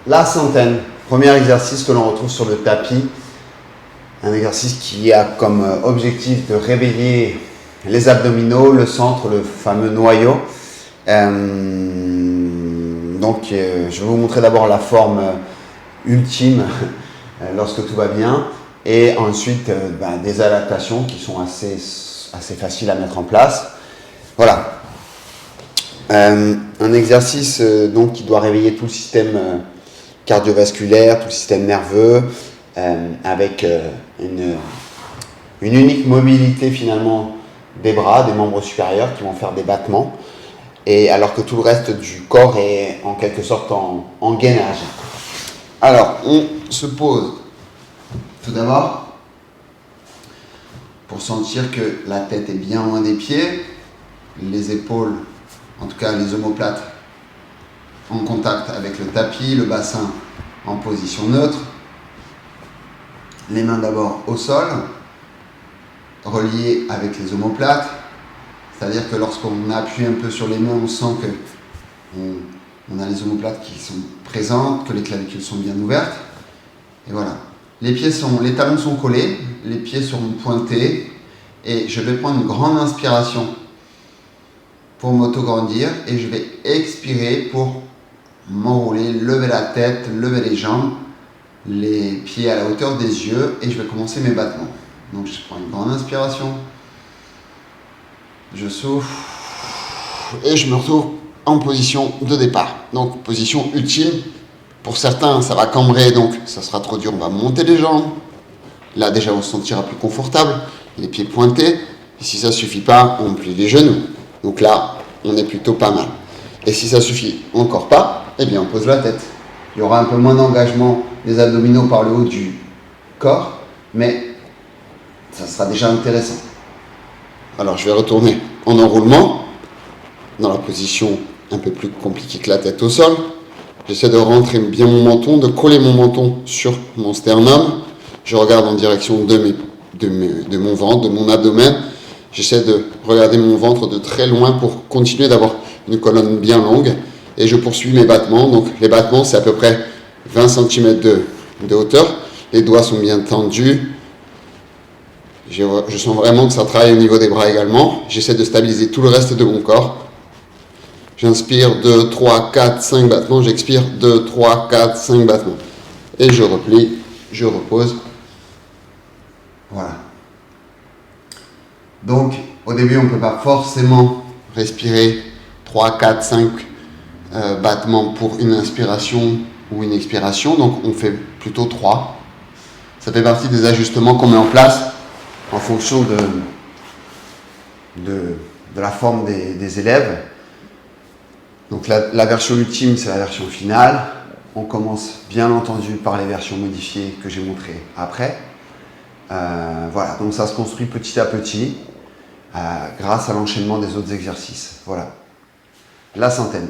La centaine, premier exercice que l'on retrouve sur le tapis. Un exercice qui a comme objectif de réveiller les abdominaux, le centre, le fameux noyau. Je vais vous montrer d'abord la forme ultime lorsque tout va bien. Et ensuite, des adaptations qui sont assez faciles à mettre en place. Voilà. Un exercice qui doit réveiller tout le système cardiovasculaire, tout le système nerveux, avec une unique mobilité finalement des bras, des membres supérieurs qui vont faire des battements, et alors que tout le reste du corps est en quelque sorte en gainage. Alors, on se pose tout d'abord pour sentir que la tête est bien loin des pieds, les épaules, en tout cas les omoplates, en contact avec le tapis, le bassin en position neutre, les mains d'abord au sol, reliées avec les omoplates, c'est-à-dire que lorsqu'on appuie un peu sur les mains, on sent que on a les omoplates qui sont présentes, que les clavicules sont bien ouvertes, et voilà. Les talons sont collés, les pieds seront pointés, et je vais prendre une grande inspiration pour m'auto-grandir, et je vais expirer pour m'enrouler, lever la tête, lever les jambes, les pieds à la hauteur des yeux, et je vais commencer mes battements. Donc je prends une grande inspiration, je souffle, et je me retrouve en position de départ. Donc position ultime. Pour certains, ça va cambrer, donc ça sera trop dur, on va monter les jambes. Là déjà, on se sentira plus confortable, les pieds pointés. Et si ça ne suffit pas, on plie les genoux. Donc là, on est plutôt pas mal. Et si ça suffit encore pas, eh bien on pose la tête. Il y aura un peu moins d'engagement des abdominaux par le haut du corps, mais ça sera déjà intéressant. Alors je vais retourner en enroulement, dans la position un peu plus compliquée que la tête au sol. J'essaie de rentrer bien mon menton, de coller mon menton sur mon sternum. Je regarde en direction de mon ventre, de mon abdomen. J'essaie de regarder mon ventre de très loin pour continuer d'avoir une colonne bien longue. Et je poursuis mes battements. Donc les battements, c'est à peu près 20 cm de hauteur. Les doigts sont bien tendus. Je sens vraiment que ça travaille au niveau des bras également. J'essaie de stabiliser tout le reste de mon corps. J'inspire 2, 3, 4, 5 battements. J'expire 2, 3, 4, 5 battements. Et je replie, je repose. Voilà. Donc, au début, on ne peut pas forcément respirer 3, 4, 5 battements pour une inspiration ou une expiration. Donc, on fait plutôt 3. Ça fait partie des ajustements qu'on met en place en fonction de la forme des élèves. Donc la version ultime, c'est la version finale. On commence bien entendu par les versions modifiées que j'ai montrées après. Voilà, donc ça se construit petit à petit grâce à l'enchaînement des autres exercices. Voilà, la centaine.